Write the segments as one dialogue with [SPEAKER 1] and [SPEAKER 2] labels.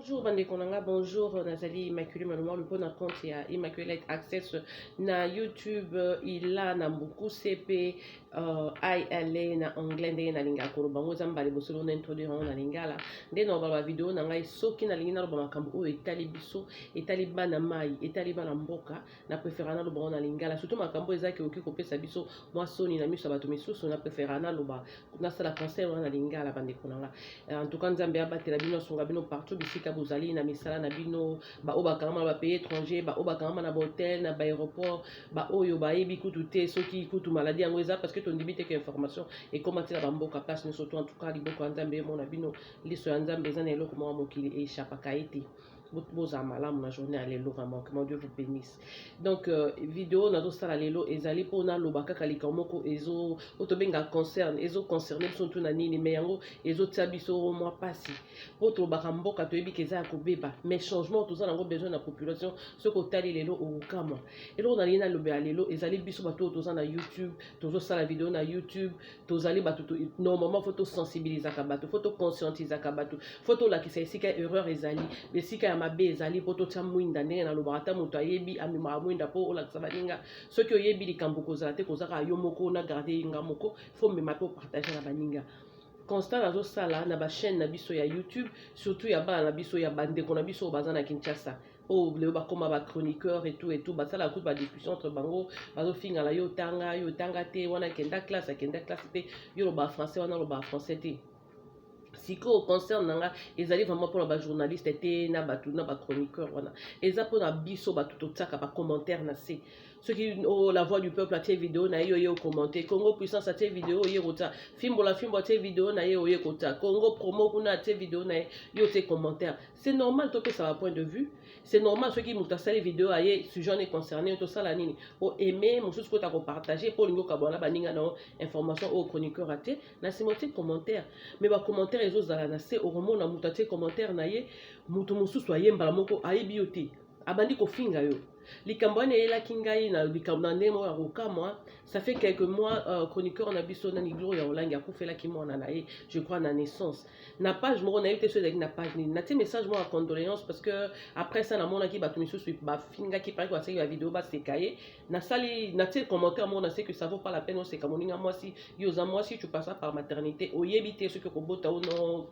[SPEAKER 1] Bonjour bande konanga, bonjour Nazali Immaculée Maloma, le bon compte ya Immaculate Access na YouTube ila na beaucoup CP ILA na anglais ndenge na linga ko bango zamba le bosolo na introduire na lingala nde no ba video na ngai soki na lingi na lo makambo o etali biso etali bana mai etali bana mboka na préférer na lo na lingala surtout makambo ezaki oki kopesa biso moi soni na miso bato misusu na préférer na lo ba na sala conseil na lingala bande konanga en tout cas nzambe abatela bino songa bino partout bisika bozali na misala na bino ba o bakanga ba pays étranger ba o bakanga na hôtel na ba aéroport ba oyo ba yebi kutu te soki kutu maladie yango eza parce que ton débité que information et comment tu la bamboka place ne surtout en tout cas liboko nzambe mona bino liso ya nzambe eza na eloko mwa mokili e chapaka ete boza malamu na journée à lelo vraiment que mon Dieu vous bénisse donc vidéo nazo sala lelo ezali pona loba kaka likamoko ezo otobenga concerne ezo concerner surtout na nini mais yango ezo tsabiso moi pasi poto bakamboka toyebi keza ko beba mais changement tout ça nango besoin na population ce ko tali lelo au kama elo na lina lobe lelo ezali biso bato toza na YouTube tozo sala vidéo na YouTube tozali bato normalement photo sensibiliser ka bato photo conscientiser ka bato photo la kisa esika erreur ezali besika mabe ezali poto tia mwinda ndenge na loba ata moto ayebi amema mwinda po olakisa baninga soki oyebi likambo kozala te kozaka yo moko na garder inga moko faut mema po partager na baninga constant nazo sala na ba chaîne na biso ya YouTube surtout ya bana na biso ya bandeko na biso baza na Kinshasa oh le ba koma ba chroniqueur et tout ba sala coup ba discussion entre bango bazo finga la yo tanga te wana kenda classe te yo lo ba français wana lo ba français te siko concerne nanga ezali vraiment pour ba journaliste te na ba chroniqueur wana eza pour na biso ba tout tsaka ba commentaire na se ceux qui oh la voix du peuple a tes vidéo na yo commenter Congo puissance a tes vidéo yo kota fimbo tes vidéo na yo kota Congo promo kuna tes vidéo na yo tes commentaires c'est normal to que ça va point de vue c'est normal ceux qui muta sala vidéo aye sujet est concerné to sala nini o aimer mon chose ko ta ko partager pour lingo ka bona baninga na information au chroniqueur até na simote commentaire mais ba commentaire ezo zala na se au moment na muta te commentaire na ye mutu mususu ayembala moko ayebi yo te abandi ko finga yo likambo ne ela kingai na likambo na ndemo ya kokama ça fait quelques mois chroniqueur na biso na niglo ya olanga akufela kimona na ye je crois na naissance na page moko na ye te so na page ni na te message moi à condoléances parce que après ça na mona ki batu misusu ba finga ki par exemple la vidéo ba sekaye na sali na te commentaire moi na c'est que ça vaut pas la peine on seka moninga moi si yoza moi si tu passes par maternité oyebite ce que kobota ou non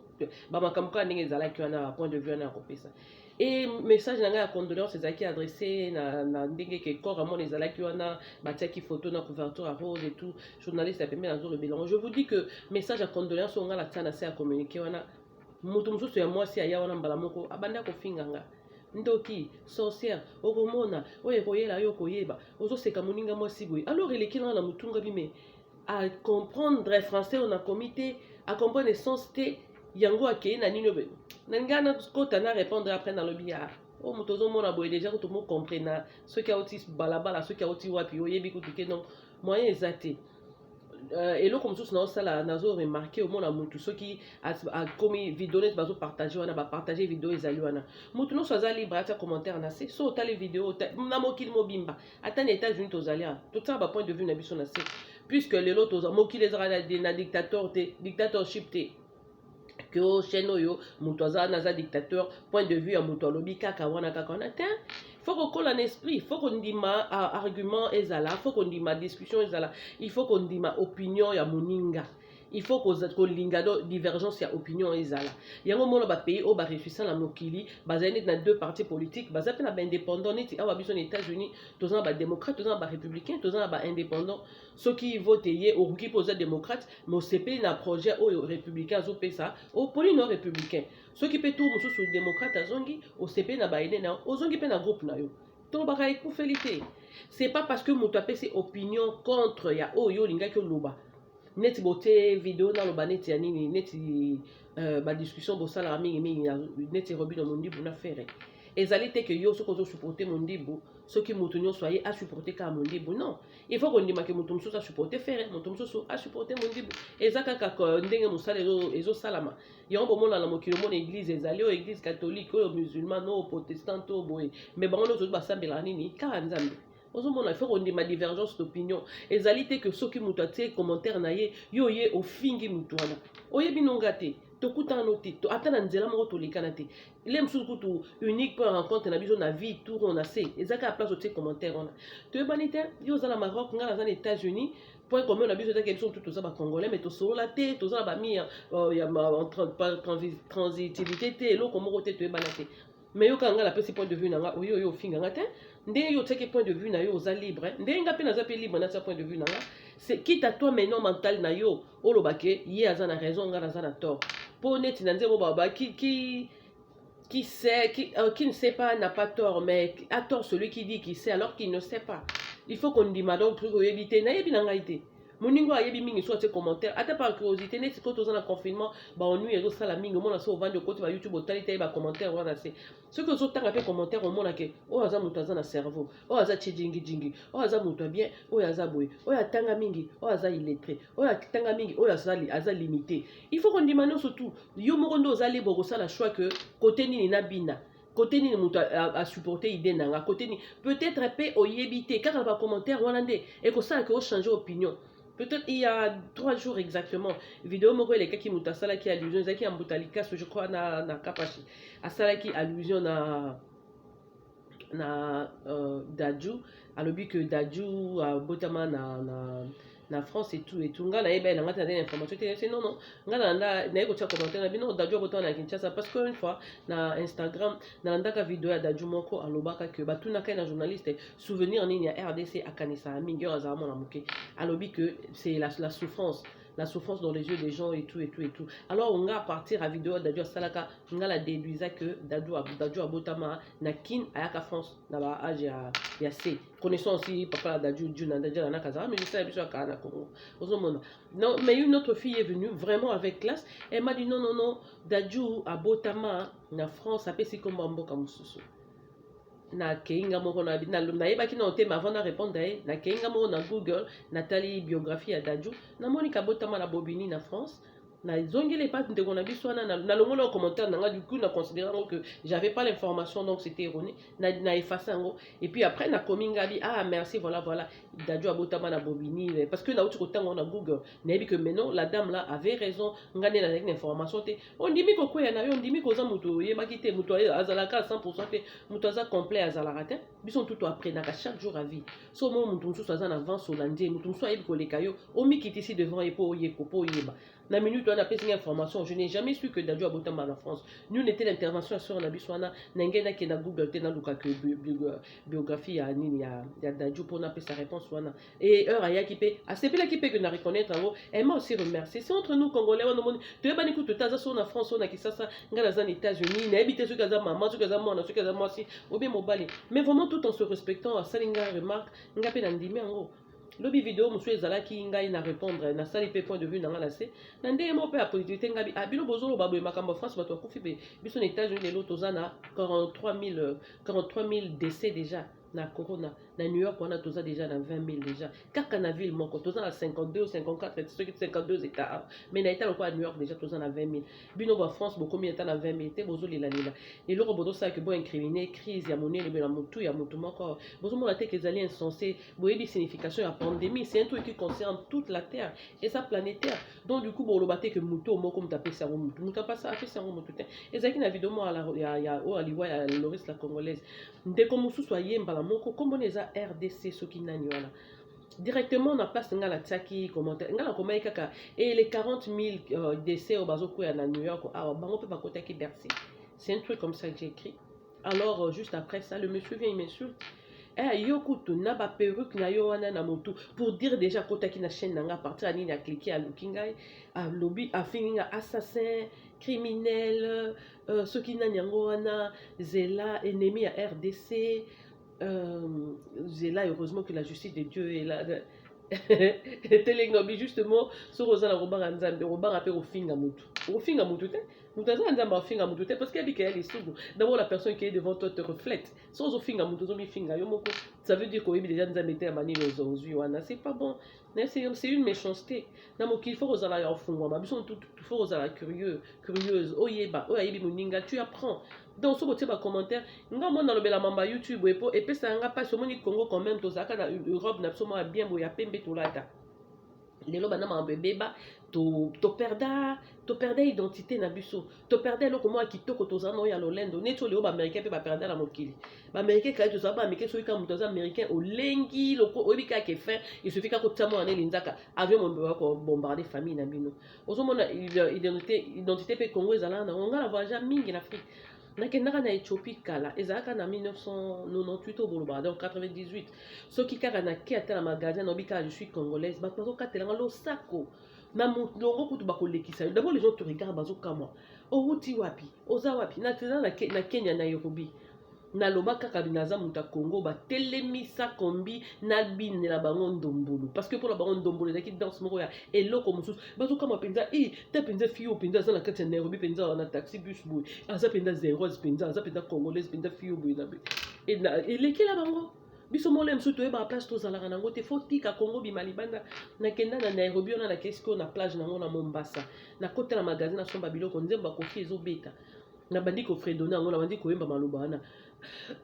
[SPEAKER 1] ba makamka ndenge zala ki na point de vue na kopesa et message nanga ya condoléances ezaki adressé na ndenge ke corps amon ezalaki wana batiaki photo na couverture à rose et tout journaliste apembe na zoro bilan je vous dis que message à condoléances on a la tsana c'est à communiquer wana mutu mususu ya mwasi aya wana mbala moko abanda kofinganga ndoki sorcière okomona oye koyela yo koyeba ozoseka moninga mwasi boye alors il est qu'il na mutunga bime à comprendre français on a comité à comprendre sens te yango akei na nino be nangana kota na répondre après dans le billard oh motozo mona boye déjà tout mo comprendre ceux qui a aussi balabala ceux qui a aussi wapi oyebi kutuke non moyen ezate et là comme ça na nazo remarqué au mona mutu ceux qui a commis vidéo net bazo partager wana ba partager vidéo ezali wana mutu no soza libre ata commentaire na se so ta les vidéos na mokili mobimba ata na États-Unis tozali tout ça ba point de vue na biso na se puisque les lotos mokili ezara na dictatorship te que au chaîne oyo mutu aza dictateur point de vue ya mutu alobi kaka wana te faut qu'on colle en esprit faut qu'on ndima argument ezala faut qu'on ndima discussion ezala il faut qu'on ndima opinion ya moninga il faut qu'on linga do divergence ya opinion ezala yango mona ba pays o ba réussissant la mokili bazali na deux partis politiques bazape na ba indépendant neti awa biso na États-Unis tozana ba démocrate tozana ba républicain tozana ba indépendant ceux qui votent ye au qui pose démocrate mais c'est na projet o républicain zo pesa au polino républicain ceux qui peut tout mususu démocrate azongi au CP na ba ene na ozongi pe na groupe na yo to ba ka ekufelité c'est pas parce que mutu apesi opinion contre ya oyo linga ke loba neti bote vidéo na loba neti ya nini neti ba discussion bosala mingi neti robino mondibu na faire ezali te que yo soko zo supporter mondibu soki mutu nyonso aye a supporter ka mondibu non il faut qu'on dima ke mutu mususu a supporter faire mutu mususu a supporter mondibu ezaka kaka ndenge musala ezo salama yango bomona na mokilo mona église ezali o église catholique o musulman o protestant o boye mais bango nyonso basambela nini kaka nzambe ozomona il faut qu'on ma divergence d'opinion ezali te que soki mutu atie commentaire na ye yo ye ofingi mutu wana oyebi nonga te tokutana te ata na nzela moko tolikana te ile mosusu kutu unique po rencontre na biso na vie tour on a se ezaka ya place otie commentaire wana toyebani te yo oza na Maroc nga naza na États-Unis point commun na biso ezaka biso tutu toza bacongolais mais tosolola te toza na bami ya transitivité te eloko moko te toyebana te mais yo kanga napesi point de vue nanga oyo oyo ofinganga te ndenge yo otiaki point de vue na yo oza libre ndenge nga mpe naza mpe libre natia point de vue nanga c'est quitte à toi maintenant mental na yo olobake ye aza na raison nga naza na tort po neti na nzembo baba qui ne sait pas n'a pas tort mais a tort celui qui dit qu'il sait alors qu'il ne sait pas il faut qu'on dima donc truc oyebite na yebi na ngai te moningo ayebi mingi soit tes commentaires ata par curiosité neti ko toza na confinement ba ennui ezo sala mingi mona so vandi okoti ba YouTube otali te ba commentaire wana se ce que ozotanga pe commentaire omona ke o aza mutu aza na cerveau o aza jingi o aza mutu bien o aza boye o atanga mingi o aza illettré o atanga mingi o aza limité il faut qu'on demande surtout yo moko ndo oza libre kosala choix que côté nini na bina côté nini mutu a supporter idée nanga côté ni peut-être pe oyebite car ba commentaire wana nde et ko ça que o changer opinion. Peut-être il y a 3 jours exactement, vidéo moko les qui muta sala qui allusion zaki ambutalika je crois na kapashi asala qui allusion na Dadju alobi que Dadju botama na France et tout nga na yeba na ngata na information c'est non nga na ko tia commentaire na bino Dadju botama na Kinshasa parce que une fois na Instagram na ndaka vidéo ya Dadju moko alobaka que batuna kai na journaliste souvenir nini ya RDC akanisa mingi za mona moke alobi que c'est la souffrance dans les yeux des gens et tout. Alors on va partir à vidéo Dadju Salaka, on a la déduisa que Dadju Abotama na kin ayaka France na ba âge ya C. Connaissons aussi papa Dadju Dadju na Kaza mais je sais bien que na Congo. Non, mais une autre fille est venue vraiment avec classe, elle m'a dit non Dadju Abotama na France a pesi comme mboka mususu. Na keinga moko na yebaki na otema avant na répondre na keinga moko na Google Nathalie biographie ya Dadju na Monica Botama na Bobini na France na zongele pas ndeko na biso na longola au commentaire na du coup na considérant que j'avais pas l'information donc c'était erroné na effacé ngo et puis après na kominga bi merci voilà Dadju Abotama na Bobini parce que na autre temps na Google na yebi que maintenant la dame là avait raison ngane na avec l'information te on dit ko ya na yo on dit ko za muto yebaki te muto azalaka 100% te muto aza complet azalaka te bison tout après na chaque jour à vie so mo muto nsusu aza na avance holandais muto nsusu ayebi ko leka yo o mikiti ici devant et po yeko po yeba na minute on a pris une information je n'ai jamais su que Dadju Abotama en France nous n'était l'intervention sur na biswana na ngena ke na Google te na luka que biographie ya nini ya Dadju pour na sa réponse wana et heure aya ki pe a sepela ki pe que na reconnaître en elle m'a aussi remercié c'est entre nous congolais on monde te bani ku tutaza so na France on a kisasa ngala za États-Unis na habité ce kaza maman ce kaza mona ce kaza moi aussi ou bien mobali mais vraiment tout en se respectant à salinga remarque ngape na ndimi ngo lobi vidéo monsieur ezalaki ngai na répondre na sali pe point de vue na ngala se na ndenge mo pe a positivité ngabi bino bozolo baboye makambo France bato akufi be biso na États-Unis lelo tozana 43 000 décès déjà na corona na New York on a toza déjà dans 20 000 déjà kaka na ville moko toza na 52 ou 54 ceux qui 52 états mais na état le quoi New York déjà toza na 20 000 bino ba France beaucoup combien état na 20 000 te bozo lila et le roboto ça que bo incriminer crise ya monnaie le mutu ya mutu moko bozo mona te que ezali insensé boyebi signification ya pandémie c'est un truc qui concerne toute la terre et ça planétaire donc du coup bo lobate que mutu moko mutape sa mutu mutapa ça fait sa mutu te ezaki na vidéo mo ala ya o aliwa ya Loris la congolaise ndeko mususu ayemba la moko kombo eza RDC soki nani wana directement na place ngala tsaki commentaire ngala komai kaka et les 40 000 décès au bazoko ya na New York bango pe bakota ki Bercy c'est un truc comme ça que j'ai écrit alors juste après ça le monsieur vient il m'insulte yo kutu na ba perruque na yo wana na motu pour dire déjà kota ki na chaîne nanga partir à nini a cliquer à lookingai à lobby à finir assassin criminel ceux qui nani yango wana zela ennemi à RDC là heureusement que la justice de Dieu est là telengobi justement sur Rosa Robert Nzambe Robert appelle au finga mutu te mutaza Nzambe au finga mutu te parce qu'il y a qu'elle est sourde d'abord la personne qui est devant toi te reflète sans au finga mutu zomi finga yo moko ça veut dire qu'il déjà Nzambe te amani les ozui wana c'est pas bon c'est une méchanceté na moki il faut Rosa la fungwa ma biso tout faut Rosa la curieuse oyeba oyebi muninga tu apprends donc ce côté bas commentaire nga mona lobela mamba YouTube et puis ça nga pas somoni Congo quand même to zaka na Europe na soma bien boya pembe to lata lelo bana mamba beba to perda identité na biso to perda eloko moko ya kitoko toza na oyo ya lolendo neti oyo leo baaméricain mpe baperda na mokili baaméricain kali tozala baaméricain soki kaka moto aza américain olengi oyebi kaka efe esufi kaka kotia mwana nelinzaka avion mombeba kobombarde famille na bino ozomona identité mpe congo ezalaka na nga na voyage mingi na afrique nakendaka na Éthiopie kala ezalaka na 1998 oboloba donc 98 soki kaka nake ata na magasin naobi kaka je suis congolaise bato bazokatelanga losako na molongo kutu bakolekisa yo d'abord les gens te regardent bazokamwa outi wapi oza wapi na Kenya na Nairobi naloba kaka naza muta Congo batelemisa kombi nabinela bango ndombolo parce que pour la bango ndombolo ezalaki danse moko ya eloko mosusu bazokama mpenza te mpenza fio mpenza aza na kati ya Nairobi mpenza na taxi bus boye aza mpenza zéroise mpenza aza mpenza congolaise mpenza fio boye elekela bango biso mole mosusu toyeba place tozalaka nango te fo tika Congo bima libanda nakenda na Nairobi wana nakesi ko na plage nango na Mombasa nakota na magazine nasomba biloko nzembo bakofi ezobeta nabandi kofredone yango nabandi koyemba maloba wana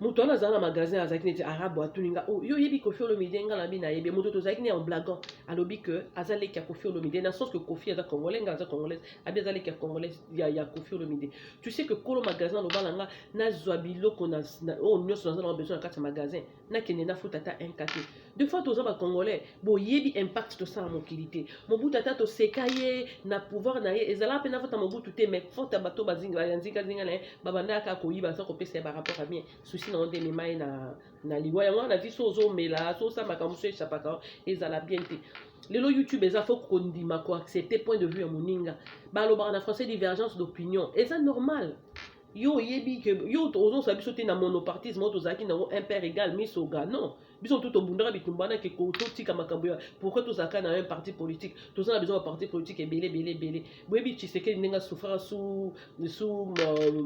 [SPEAKER 1] moto wana azala na magasin azalaki neti arabe atuninga yo oyebi Koffi Olomide nga na bi nayebi moto tozalaki ne en blaguant alobi ke aza leki ya Koffi Olomide na sens que Koffi aza congolais nga aza congolaise abi aza leki ya congolaise ya Koffi Olomide tu sais que kolo magasin aloba nanga nazwa biloko oyo nyonso naza na besoin na kati ya magasin nakende nafuta ata un kate deux fois toza bacongolais boyebi impact tosala mokili te mobutu ata toseka ye na pouvoir na ye ezala mpe nafuta mobutu te mais fota bato bazingazinga na ye babanda kaka koyiba aza kopesa ye barapport ya bien souci na onde mema ye na liwa yango wana vi so ozomela so osala makambo so echapaka ezala bien te lelo YouTube eza fo kondima koaccepte point de vue ya moninga balobaka na français divergence d'opinion eza normal yo oyebi ke yo ozosala biso te na monopartisme oyo tozalaki nango impère égal misoga non biso tu tobundaka bitumba wana ke totika makambo ya pourquoi tozalaka na un parti politique toza na besoin ya parti politique ebele boyebi Tshisekedi ndenge asouffraka sous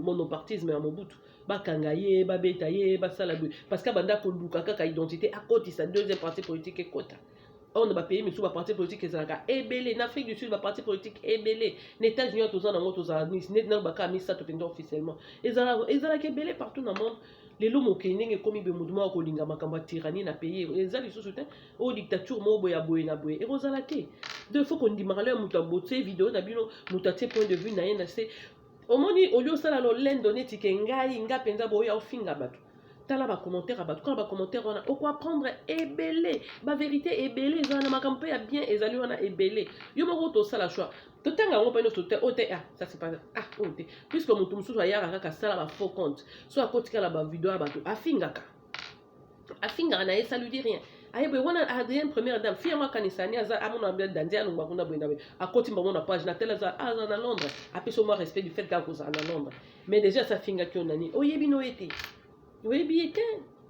[SPEAKER 1] monopartisme ya Mobutu bakanga ye babeta ye basala boye parce que banda koluka kaka identité akotisa deuxième parti politique ekota on ne va payer mais sous la parti politique ezalaka ebele na Afrique du Sud la parti politique ebele na États-Unis toza nango toza net na baka misa to penda officiellement ezalaka ebele partout dans le monde lelo mokende ndenge komi be mutu moko kolinga makambo ya tyrannie na pays eza lisusu te o dictature moko boye na boye ekozala te deux fois kondimaka lelo mutu abotie video na bino mutu atie point de vue na ye na se omoni olio osala lolendo neti ke ngai nga mpenza boya ofinga bato tala bacommentaire ya bato kala bacommentaire wana okoapprendre ebele bavérité ebele ezala na makambo mpe ya bien ezali wana ebele yo moko tosala choix totanga yango mpe nyonso te oyo te ça c'est pas oyo te puisque motu mosusu ayaka kaka asala bafaux compte so akotikala bavideo ya bato afingaka na ye ça lui dit rien ayeboye wana Adrien première dame fille yango akanisani aza amona dandi alongwa kuna boye na boye akoti mbango na page na tele aza na Londres apesa mwa respect du fait kaka kozala na Londres mais déjà asafingaki yo nani oyebi no ye te oyebi ye te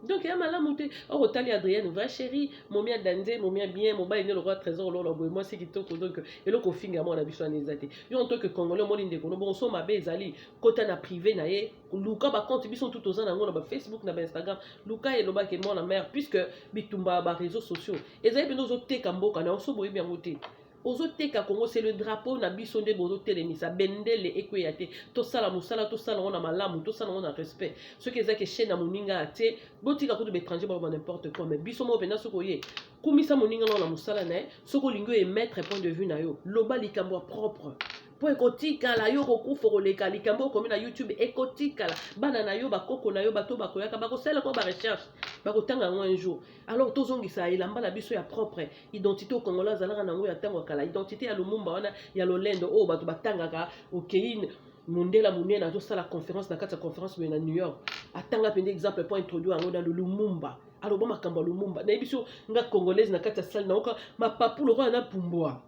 [SPEAKER 1] donc ya malamu te or otali Adrienne vrai chérie momi adande momi bien mobali ne le roi trésor lolo boye moi c'est kitoko donc eloko finga mwana biso na ezate yo en tant que congolais moni ndeko no bon so mabe ezali kota na privé na ye luka ba compte biso tout oza nango na ba Facebook na ba Instagram luka eloba ke mwana mère puisque bitumba ba réseaux sociaux ezali bino zo teka mboka na so boyebi yango te ozoteka Congo c'est le drapeau na biso nde bozotelemisa bendele ekweya te tosala mosala tosala ngo na malamu tosala ngo na respect soki ezaki chaîne na moninga ate botika kutu bétranger baloba n'importe quoi mais biso moko mpena soki oye kumisa moninga ngo na mosala na ye soki olingi oemettre point de vue na yo loba likambo ya propre po ekotikala yo kokufa koleka likambo okomi na YouTube ekotikala bana na yo bakoko na yo bato bakoyaka bakosala ko ba recherche bakotanga yango un jour alors tozongisa elamba na biso ya propre identité au Congolais azalaka nango ya ntango kala identité ya Lumumba wana ya lolendo oyo bato batangaka okeine mondela monene azosala conférence na kati ya conférence boye na New York atanga mpenza exemple pour introduire yango dans le Lumumba aloba makambo ya Lumumba nayebi biso nga congolaise na kati ya salle naoka mapapu lokola na pumbwa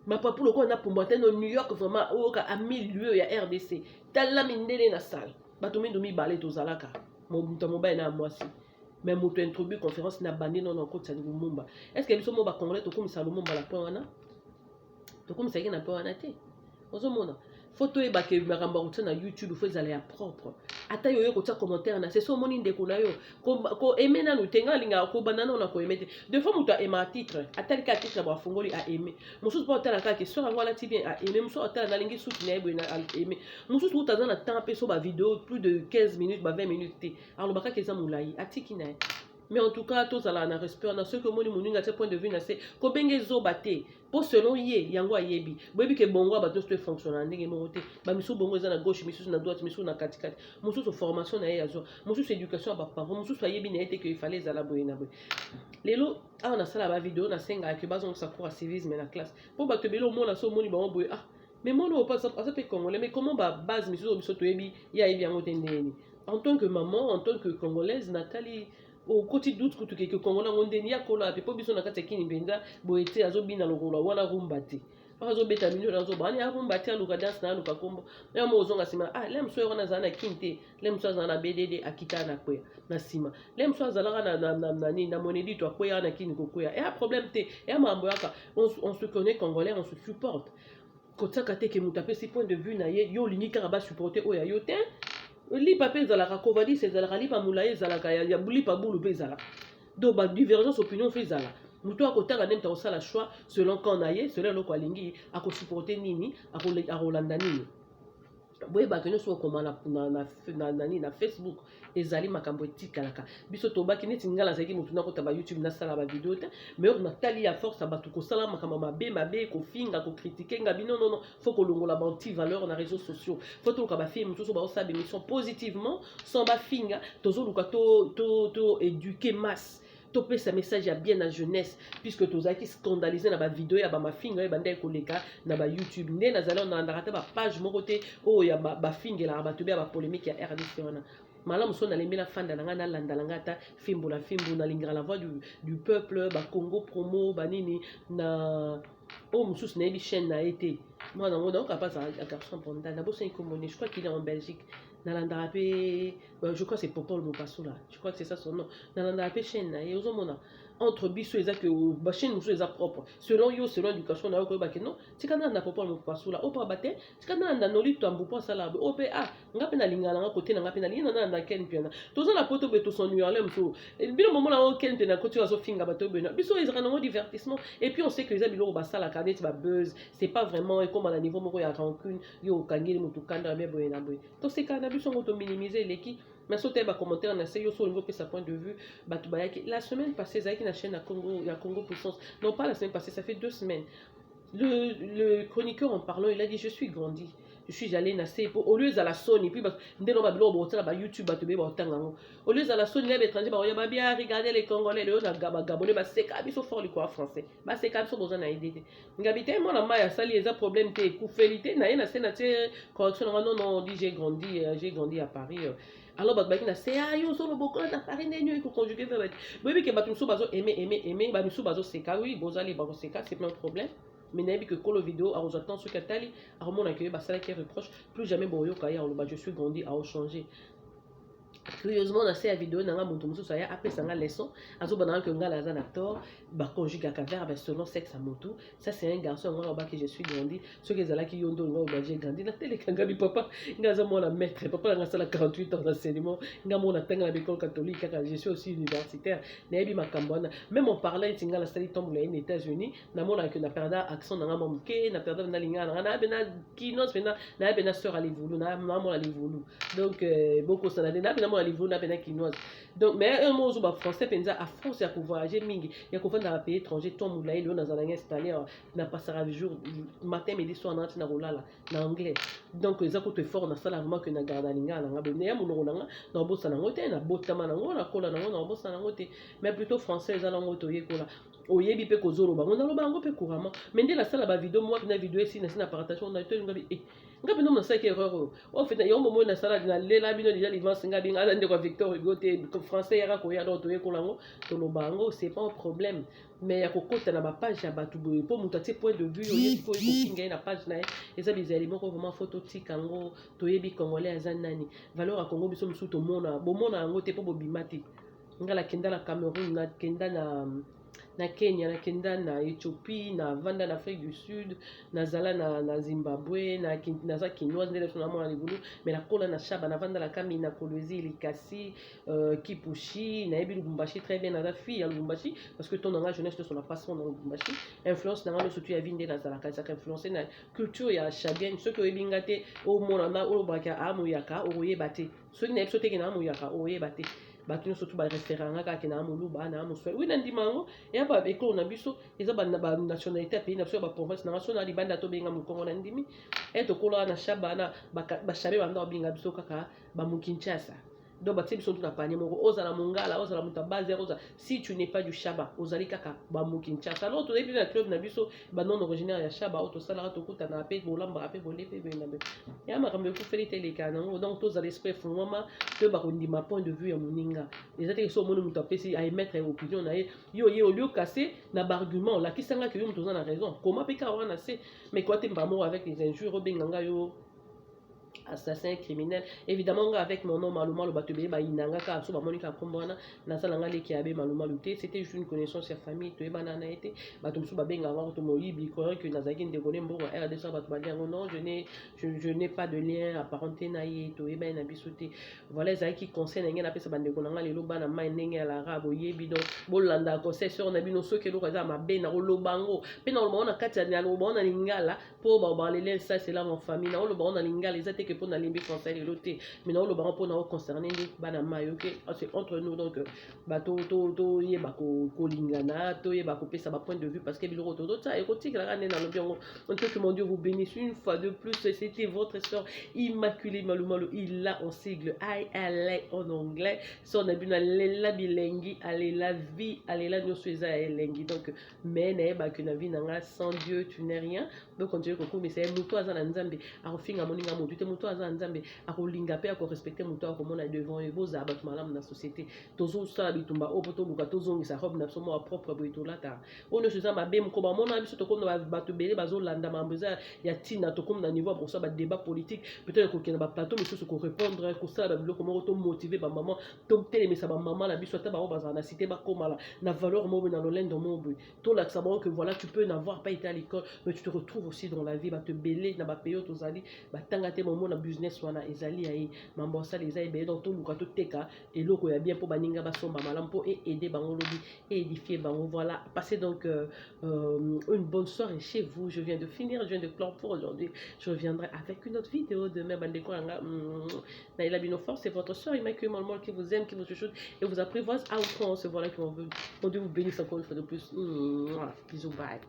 [SPEAKER 1] mapapu lokola na pumbwa te no New York vraiment oyoka a 1000 lieux ya RDC tala mindele na salle bato mindu mibale tozalaka mobuta mobile na mwasi mais moto introduit conférence na bandi non en côte de Lumumba est-ce que biso mo ba congolais tokomisa Lumumba la point wana tokomisa ki na point wana te ozomona photo e ba ke makambo na YouTube faut ezala ya propre ata yo yo kotia commentaire na c'est so moni ndeko na yo ko aimer na lutenga linga ko banana na ko aimer te deux fois muto aimer titre ata lika titre ba fongoli a aimer mususu pa otala kaka so ngwala ti bien a aimer mususu otala na lingi soutenir bo na aimer mususu utaza na temps pe so ba vidéo plus de 15 minutes ba 20 minutes te alors baka keza mulai atiki na Mais en tout cas, tous à la respect, on a ceux que moi, mon ce point de vue, c'est que bengue zo bate. Pour selon ye, yango ayebi. Boyebi ke bongo ba tous fonctionnant ndenge mo te. Ba misu bongo za na gauche, misu na droite, misu na kati kati. Musu so formation na yazo. Musu so éducation ba parents, musu so ayebi na été que il fallait za la boye na boye. Lelo, on a ça la vidéo na senga que bazon sa cour à civisme na classe. Pour ba te belo mo na so moni ba boye ah. Mais moi non pas ça peut congolais mais comment ba base misu so to yebi ya yebi yango tendeni. En tant que maman, en tant que congolaise, Nathalie au côté d'autres que tu congolais on deni ya kola pe po biso na kati kini benza boete azobina lokola wana rumbati azo beta minyo nazo bani ya rumbati aluka dance na aluka kombo ya mo zonga sima ah lem so wana zana kinte lem so zana BDD akita na kwe na sima lem so zala na nini na monedi to kwe na kini kokoya et un problème te et mambo yaka on se connaît congolais on se supporte kotaka te ke mutape si point de vue na ye yo linika ba supporter oya yo te lipa pe ezalaka kovadis ezalaka lipa molayi ezalaka ya lipa bulu mpe ezalaka donc badivergence opinion mpe ezala moto akotanga nde moto akosala choix selon quand na ye selon eloko alingi akosupporte nini akolanda nini boye bato nyonso okoma na Facebook ezali makambo etikalaka biso tobaki neti ngala azalaki motu nakota ba YouTube nasala bavideo te mais oyo natali ya force ya bato kosala makambo mabe kofinga kokritike ngabi non faut kolongola banti valeur na réseaux sociaux faut toluka bafille mosusu baosala bémission positivement sans bafinga tozoluka to éduquer masse topesa message ya bien na jeunesse puisque tozalaki scandalisé na bavideo ya bamafinga oyo ebanda ekoleka na bayoutube nde nazali onalandaka te bapage moko te oyo ya bafingelaka bato be ya bapolémique ya RDC wana malamu so nalembi nafanda na ngai nalandala ngai ata fimbu nalingaka la voix du peuple bacongo promo banini na oyo mosusu nayebi chaîne na ye te mwana ngo nayoka pas un garçon ponda nabosani komone je crois qu'il est en Belgique nalandaka pe je crois c'est Popol Mopasola je crois que c'est ça son nom nalandaka pe chaîne na ye ozomona entre biso eza ke bachaîne mosusu eza propre selon yo selon éducation na yo koyebake non tika nalanda Popol Mopasola oyo mpa bate tika nalanda noli twambu mpo asala oyo mpe ah nga mpe nalingaka nanga kote nanga mpe nalingi nalanda ken mpiana toza na poto boye tosonnuarle mosusu bino momona yango ken mpe na koti oyo azofinga bato boye biso ezaka nango divertissement et puis on sait que eza biloko basalaka neti babuzz c'est pas vraiment ekoma na niveau moko ya rancune yo okangeli motu kanda me boye na boye toseka na biso ngo tominimize eleki mais sauter bas commentaire na yo sur niveau sa point de vue la semaine passée zaki na chaîne ya Congo Puissance non pas la semaine passée ça fait 2 semaines le chroniqueur en parlant il a dit je suis grandi je suis allé na CEPO au lieu à la Sony puis ndeno ba bilo bo tala ba YouTube ba to be ba tanga ngo au lieu à la Sony les étrangers ba ya ba bien regarder les Congolais le na gabonais ba seka biso fort le quoi français ba seka biso besoin na aider ngabité moi na maya sali eza problème te koufelité na ye na scène te correction non dit j'ai grandi à Paris alors baki na se ayo so beaucoup na Paris ndenyo ko conjuguer verbe boyebi ke bato muso bazo aimer ba muso bazo seka oui bozali ba seka c'est pas un problème mais nayebi que kolo vidéo a attend ce katali a remona que basala qui reproche plus jamais boyo kaya je suis grandi à changer curieusement na la vidéo nanga moto mosusu aya apesanga leçon azobana que ngala aza na tort baconjugaka verbe selon sexe à motu ça c'est un garçon ngala ba que je suis grandi ce que ezalaki yondo ngala j'ai grandi na telekanga bi papa ngaza mona maître papa nga sala 48 ans d'enseignement nga mona tanga na école catholique kaka je suis aussi universitaire nayebi makambo wana même en parlant tinga la sali tombe les États-Unis na mona que na perda accent nanga momuke na perda na linga na bena kinos na bena sœur ali vulu na mona ali vulu donc beaucoup ça na à niveau na bena kinoise donc mais un mot zo ba français penza à France ya ko voyager mingi ya ko vendre dans pays étranger to moulay le na zala installé na passera jour matin midi soir na rolala na anglais donc za ko te fort na sala vraiment que na garda linga na ngabe ne ya monoko na na bossa na ngote na botama na ngona kola na ngona bossa na ngote mais plutôt français za na ngoto yekola oyebi pe kozolo bango na loba ngo pe couramment mais ndé la sala ba vidéo moi na vidéo ici na partage on a été ngabi ngabi non na ça qui erreur au fait yo moment na sala na lela bino déjà livance ngabi ngala ndeko Victor Hugo te français yara ko ya do to yekola ngo to loba ngo c'est pas un problème mais ya kokota na ba page ya batu boye po mutati point de vue oyebi ko kinga na page na eza bizali moko vraiment photo tika ngo to yebi congolais azanani valeur à Congo biso musu to mona bo mona ngo te po bobimati ngala kenda na Cameroun na kenda na Kenya na kenda na Éthiopie na vanda na Afrique du Sud na zala na Zimbabwe na za kinoise ndele tuna mwana libulu mais na kola na shaba na vanda la kami na Kolwezi Likasi Kipushi na ebi Lubumbashi très bien na la fille à Lubumbashi parce que ton engagement jeunesse sur la façon dans Lubumbashi influence na surtout ya vinde na zala kaza influencer na culture ya chabienne ce que ebingate au mona na o baka amu yaka o yebate ce qui n'est pas que na amu yaka o yebate bato nyonso tu barestaurant nga kaka na moluba na moswele wi na ndima yango eya baekolo na biso eza banationalité ya pays na biso ya baprovince nanga so na libanda tobenga mokongo na ndimi tokola na shaba na bashabe banda babinga biso kaka bamukinshasa. Donc batie biso na panier moko ozala mongala ozala moto ya base oza si tu n'es pas du shaba ozali kaka bamukinshasa alors toyebi na club na biso banon originaire ya shaba oyo tosalaka tokutana mpe bolambaka mpe bole mpe boye na mpe ya makambo ekufeli te eleka nango donc tozala esprit fungwama toyeba kondima point de vue ya moninga eza teke so omoni moto apesi aemettre opinion na ye yo ye olio kase na baargument olakisanga ke yo moto oza na raison koma mpe kaka wana se mais koa te mbamo avec les injures obenganga yo assassin criminel évidemment avec mon nom maluma le batubé ba inanga ka so ba monika kombona na sala nga leki abe maluma luté c'était juste une connaissance ya famille to ebana na été ba to so ba benga wa to moyibi ko que nazaki ndegone mboka RDC ba to ba non je n'ai pas de lien à parenté na ye to eba na bisoté voilà ça qui concerne ngena pesa ba ndegona nga lelo bana mai ndenge ya l'arabe yebi donc bolanda concession na bino so ke lo kaza mabe na lobango pe na lo na kati ya lo bona lingala po ba ba lele ça c'est là mon famille na lo bona lingala ils étaient pour na limbi français les lotés mais non le baron pour na concerner bana mayoke c'est entre nous donc bato to ye bako kolingana to ye bako pesa ba point de vue parce que biloko to ça érotique la rane na lo bien on que mon Dieu vous bénisse une fois de plus c'était votre sœur Immaculée Malumalo il a en sigle ILA en anglais son abuna lela bilengi allez la vie allez la nyoso eza elengi donc mais na ba que na vie nanga sans Dieu tu n'es rien donc on dirait que mais c'est muto azana nzambe akofinga moninga mutu te muto azana nzambe akolinga pe akorespecte muto akomona devant ye boza bato malamu na société tozosala bitumba oyo po toluka tozongisa robe na biso mwa propre boye tolata oyo nyonso eza mabe moko bamona biso tokoma bato ebele bazolanda mambo eza ya ntina tokomi na niveau ya kosala badébat politique peut-être kokende baplateau misusu korépondre kosala babiloko moko tomotive bamama totelemisa bamama na biso ata bango bazala na cité bakomala na valeur moko na lolendo moko boye tolakisa bango que voilà tu peux n'avoir pas été à l'école mais tu te retrouves aussi dans la vie bato ebele na bapeyo tozali batanga te momo na business wana ezali ya ye mambo asala eza ebele donc toluka toteka eloko ya bien mpo baninga basomba malamu mpo aider bango lobi et édifier bango voilà passez donc une bonne soirée chez vous je viens de finir je viens de clore pour aujourd'hui je reviendrai avec une autre vidéo demain bandeko yanga Naila Binofor c'est votre soeur Immaculée Malumalo qui vous aime qui vous chuchote et vous apprivoise à outrance voilà qui m'en veut mon Dieu vous bénisse encore une fois de plus bisous bye.